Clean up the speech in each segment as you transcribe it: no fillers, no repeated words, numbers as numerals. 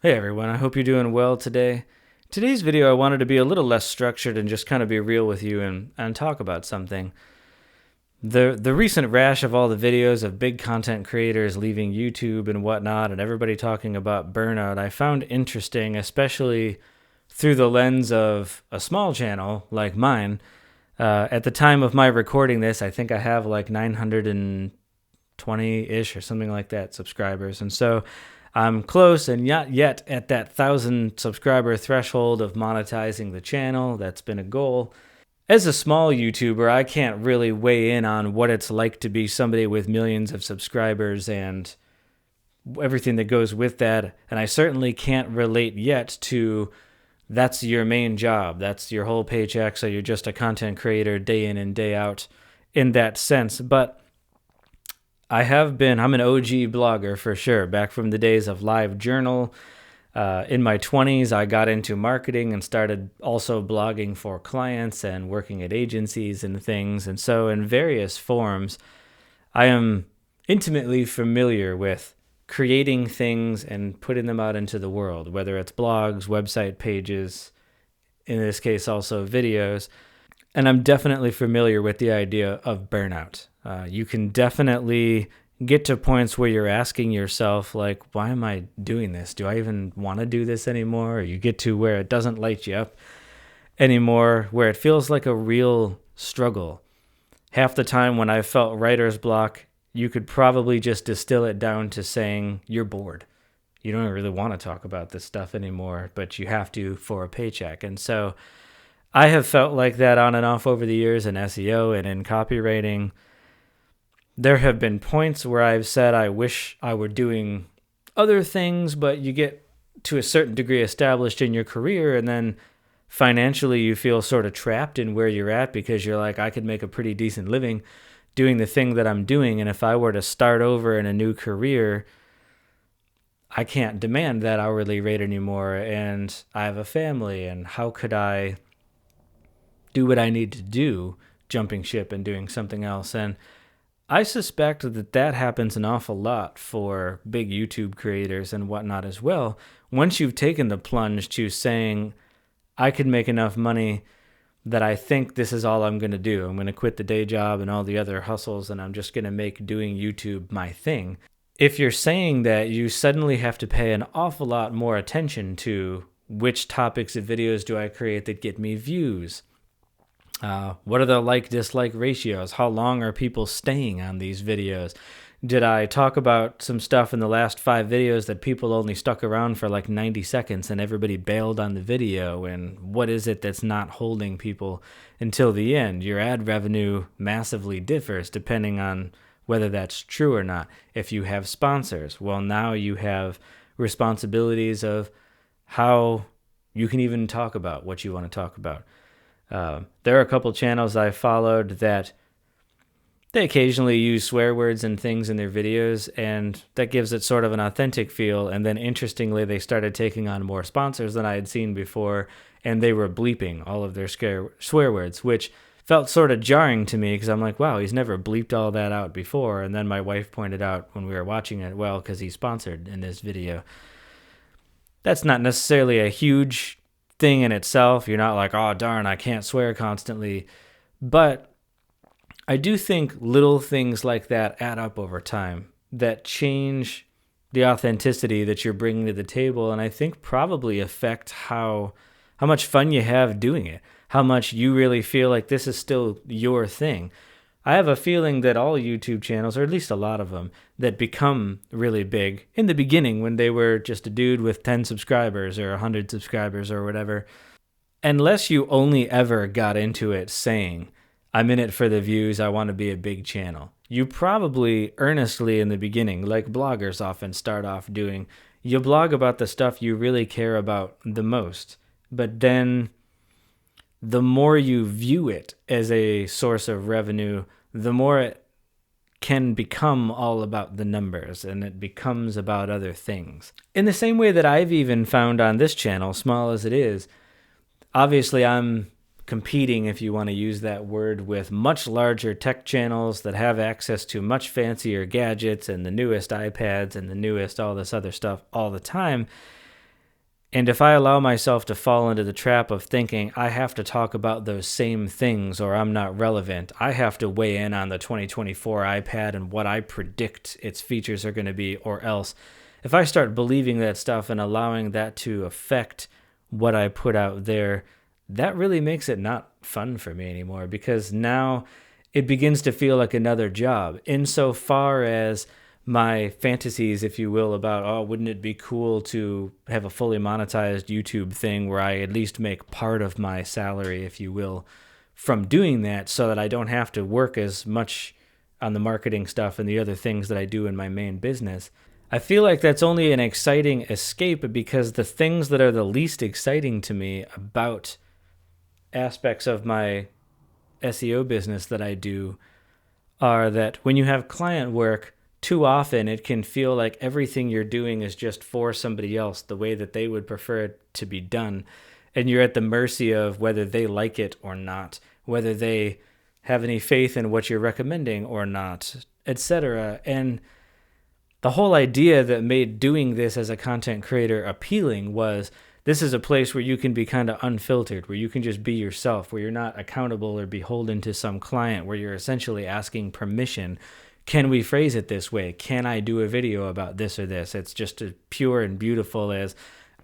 Hey everyone, I hope you're doing well today. Today's video I wanted to be a little less structured and just kind of be real with you and talk about something. The recent rash of all the videos of big content creators leaving YouTube and whatnot and everybody talking about burnout, I found interesting, especially through the lens of a small channel like mine. At the time of my recording this, I think I have like 920-ish or something like that subscribers. And so I'm close and not yet at that 1,000 subscriber threshold of monetizing the channel. That's been a goal. As a small YouTuber, I can't really weigh in on what it's like to be somebody with millions of subscribers and everything that goes with that. And I certainly can't relate yet to that's your main job. That's your whole paycheck. So you're just a content creator day in and day out in that sense. But I'm an OG blogger for sure. Back from the days of LiveJournal. In my 20s, I got into marketing and started also blogging for clients and working at agencies and things. And so, in various forms, I am intimately familiar with creating things and putting them out into the world, whether it's blogs, website pages, in this case, also videos. And I'm definitely familiar with the idea of burnout. You can definitely get to points where you're asking yourself, like, why am I doing this? Do I even want to do this anymore? Or you get to where it doesn't light you up anymore, where it feels like a real struggle. Half the time when I felt writer's block, you could probably just distill it down to saying you're bored. You don't really want to talk about this stuff anymore, but you have to for a paycheck. And so I have felt like that on and off over the years in SEO and in copywriting. There have been points where I've said I wish I were doing other things, but you get to a certain degree established in your career, and then financially you feel sort of trapped in where you're at because you're like, I could make a pretty decent living doing the thing that I'm doing, and if I were to start over in a new career, I can't demand that hourly rate anymore, and I have a family, and how could I do what I need to do, jumping ship and doing something else? And I suspect that that happens an awful lot for big YouTube creators and whatnot as well. Once you've taken the plunge to saying, I could make enough money that I think this is all I'm going to do. I'm going to quit the day job and all the other hustles, and I'm just going to make doing YouTube my thing. If you're saying that, you suddenly have to pay an awful lot more attention to which topics of videos do I create that get me views. What are the like-dislike ratios? How long are people staying on these videos? Did I talk about some stuff in the last 5 videos that people only stuck around for like 90 seconds and everybody bailed on the video? And what is it that's not holding people until the end? Your ad revenue massively differs depending on whether that's true or not. If you have sponsors, well, now you have responsibilities of how you can even talk about what you want to talk about. There are a couple channels I followed that they occasionally use swear words and things in their videos, and that gives it sort of an authentic feel. And then interestingly, they started taking on more sponsors than I had seen before, and they were bleeping all of their swear words, which felt sort of jarring to me because I'm like, wow, he's never bleeped all that out before. And then my wife pointed out when we were watching it, well, because he's sponsored in this video. That's not necessarily a huge thing in itself. You're not like, oh, darn, I can't swear constantly. But I do think little things like that add up over time that change the authenticity that you're bringing to the table, and I think probably affect how much fun you have doing it, how much you really feel like this is still your thing. I have a feeling that all YouTube channels, or at least a lot of them, that become really big in the beginning when they were just a dude with 10 subscribers or 100 subscribers or whatever, unless you only ever got into it saying, I'm in it for the views, I want to be a big channel. You probably earnestly in the beginning, like bloggers often start off doing, you blog about the stuff you really care about the most. But then the more you view it as a source of revenue, the more it can become all about the numbers and it becomes about other things. In the same way that I've even found on this channel, small as it is, obviously I'm competing, if you want to use that word, with much larger tech channels that have access to much fancier gadgets and the newest iPads and the newest all this other stuff all the time. And if I allow myself to fall into the trap of thinking I have to talk about those same things or I'm not relevant, I have to weigh in on the 2024 iPad and what I predict its features are going to be, or else if I start believing that stuff and allowing that to affect what I put out there, that really makes it not fun for me anymore, because now it begins to feel like another job insofar as my fantasies, if you will, about, oh, wouldn't it be cool to have a fully monetized YouTube thing where I at least make part of my salary, if you will, from doing that, so that I don't have to work as much on the marketing stuff and the other things that I do in my main business. I feel like that's only an exciting escape, because the things that are the least exciting to me about aspects of my SEO business that I do are that when you have client work, too often it can feel like everything you're doing is just for somebody else, the way that they would prefer it to be done. And you're at the mercy of whether they like it or not, whether they have any faith in what you're recommending or not, etc. And the whole idea that made doing this as a content creator appealing was, this is a place where you can be kind of unfiltered, where you can just be yourself, where you're not accountable or beholden to some client, where you're essentially asking permission. Can we phrase it this way? Can I do a video about this or this? It's just as pure and beautiful as,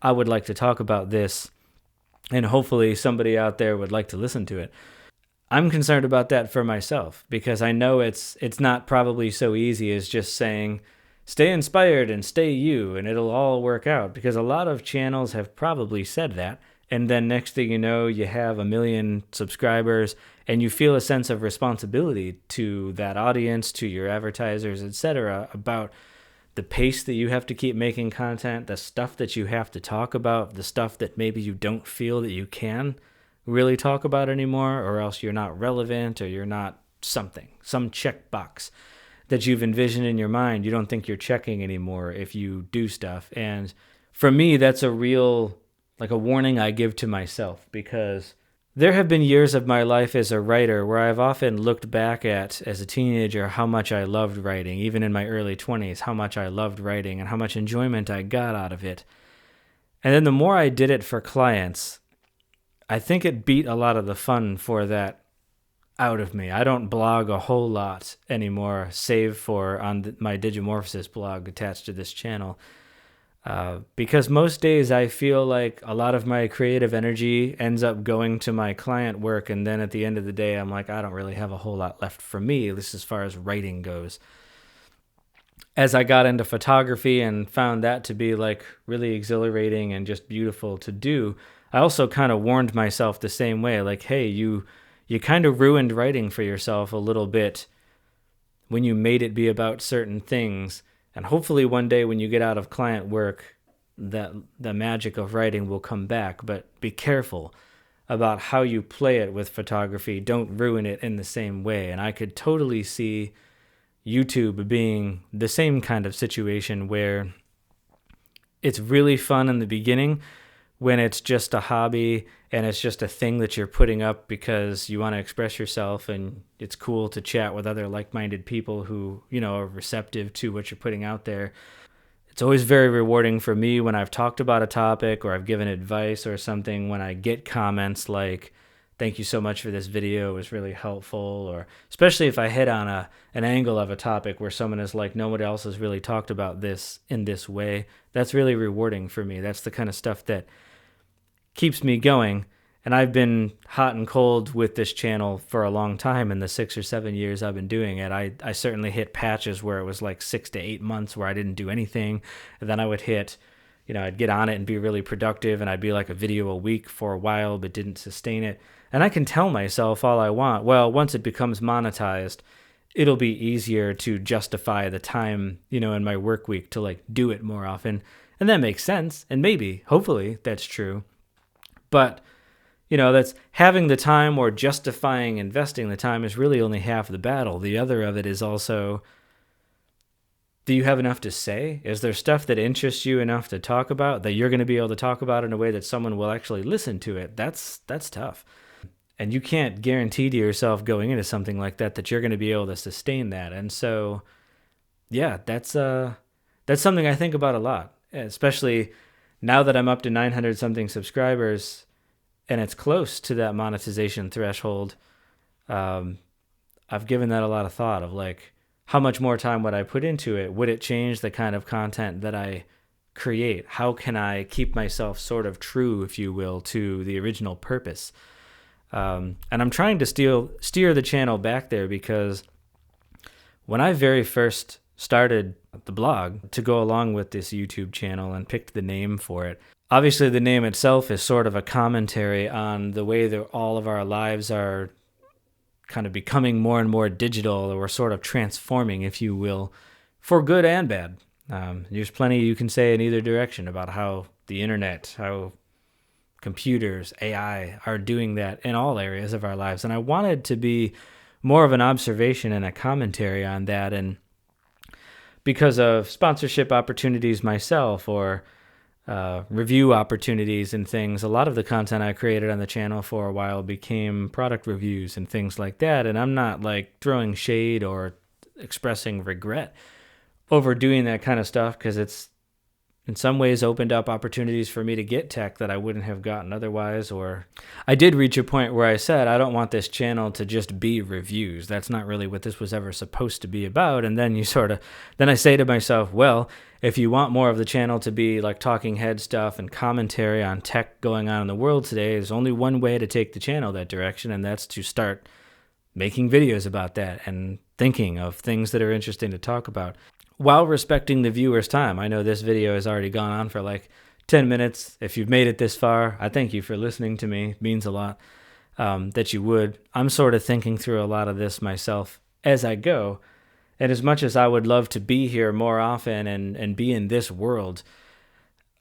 I would like to talk about this, and hopefully somebody out there would like to listen to it. I'm concerned about that for myself, because I know it's not probably so easy as just saying, stay inspired and stay you, and it'll all work out, because a lot of channels have probably said that, and then next thing you know, you have 1 million subscribers, and you feel a sense of responsibility to that audience, to your advertisers, etc., about the pace that you have to keep making content, the stuff that you have to talk about, the stuff that maybe you don't feel that you can really talk about anymore, or else you're not relevant, or you're not something, some checkbox that you've envisioned in your mind you don't think you're checking anymore if you do stuff. And for me, that's a real, like, a warning I give to myself, because there have been years of my life as a writer where I've often looked back at, as a teenager, how much I loved writing, even in my early 20s, how much I loved writing and how much enjoyment I got out of it. And then the more I did it for clients, I think it beat a lot of the fun for that out of me. I don't blog a whole lot anymore, save for on my Digimorphosis blog attached to this channel, because most days I feel like a lot of my creative energy ends up going to my client work, and then at the end of the day, I'm like, I don't really have a whole lot left for me, at least as far as writing goes. As I got into photography and found that to be like really exhilarating and just beautiful to do, I also kind of warned myself the same way, like, hey, you kind of ruined writing for yourself a little bit when you made it be about certain things. And hopefully one day when you get out of client work, that the magic of writing will come back. But be careful about how you play it with photography. Don't ruin it in the same way. And I could totally see YouTube being the same kind of situation, where it's really fun in the beginning, when it's just a hobby and it's just a thing that you're putting up because you want to express yourself, and it's cool to chat with other like-minded people who, are receptive to what you're putting out there. It's always very rewarding for me when I've talked about a topic or I've given advice or something, when I get comments like, thank you so much for this video, it was really helpful, or especially if I hit on an angle of a topic where someone is like, no one else has really talked about this in this way. That's really rewarding for me. That's the kind of stuff that keeps me going. And I've been hot and cold with this channel for a long time. In the 6 or 7 years I've been doing it, I certainly hit patches where it was like 6 to 8 months where I didn't do anything. And then I would hit, I'd get on it and be really productive, and I'd be like a video a week for a while, but didn't sustain it. And I can tell myself all I want, well, once it becomes monetized, it'll be easier to justify the time, in my work week to like do it more often. And that makes sense. And maybe, hopefully that's true. But, that's having the time or justifying investing the time is really only half the battle. The other of it is also, do you have enough to say? Is there stuff that interests you enough to talk about that you're going to be able to talk about in a way that someone will actually listen to it? That's tough. And you can't guarantee to yourself going into something like that you're going to be able to sustain that. And so, yeah, that's something I think about a lot, especially Now that I'm up to 900 something subscribers and it's close to that monetization threshold, I've given that a lot of thought of like, how much more time would I put into it? Would it change the kind of content that I create? How can I keep myself sort of true, if you will, to the original purpose? And I'm trying to steer the channel back there, because when I very first started the blog to go along with this YouTube channel and picked the name for it, obviously the name itself is sort of a commentary on the way that all of our lives are kind of becoming more and more digital, or we're sort of transforming, if you will, for good and bad. There's plenty you can say in either direction about how the internet, how computers, AI are doing that in all areas of our lives. And I wanted to be more of an observation and a commentary on that. And because of sponsorship opportunities myself, or review opportunities and things, a lot of the content I created on the channel for a while became product reviews and things like that. And I'm not like throwing shade or expressing regret over doing that kind of stuff, because it's in some ways opened up opportunities for me to get tech that I wouldn't have gotten otherwise. Or I did reach a point where I said, I don't want this channel to just be reviews. That's not really what this was ever supposed to be about. And then then I say to myself, well, if you want more of the channel to be like talking head stuff and commentary on tech going on in the world today, there's only one way to take the channel that direction, and that's to start making videos about that and thinking of things that are interesting to talk about, while respecting the viewer's time. I know this video has already gone on for like 10 minutes. If you've made it this far, I thank you for listening to me. It means a lot that you would. I'm sort of thinking through a lot of this myself as I go. And as much as I would love to be here more often and be in this world,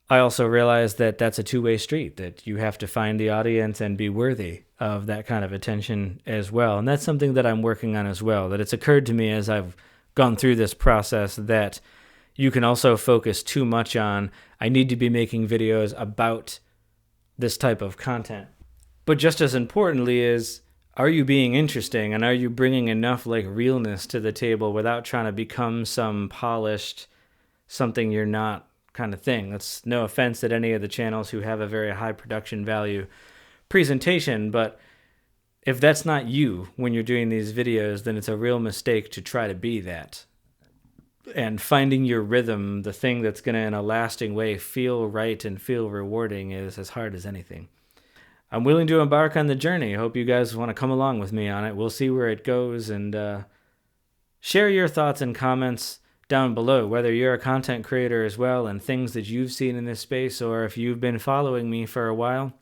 I also realize that that's a two-way street, that you have to find the audience and be worthy of that kind of attention as well. And that's something that I'm working on as well, that it's occurred to me as I've gone through this process that you can also focus too much on, I need to be making videos about this type of content. But just as importantly is, are you being interesting, and are you bringing enough like realness to the table without trying to become some polished something you're not kind of thing? That's no offense at any of the channels who have a very high production value presentation, but if that's not you when you're doing these videos, then it's a real mistake to try to be that. And finding your rhythm, the thing that's going to in a lasting way feel right and feel rewarding, is as hard as anything. I'm willing to embark on the journey. I hope you guys want to come along with me on it. We'll see where it goes, and share your thoughts and comments down below, whether you're a content creator as well and things that you've seen in this space, or if you've been following me for a while.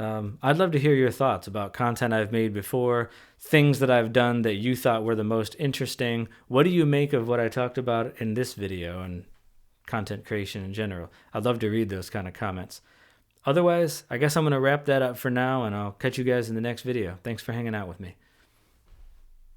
I'd love to hear your thoughts about content I've made before, things that I've done that you thought were the most interesting. What do you make of what I talked about in this video and content creation in general? I'd love to read those kind of comments. Otherwise, I guess I'm going to wrap that up for now, and I'll catch you guys in the next video. Thanks for hanging out with me.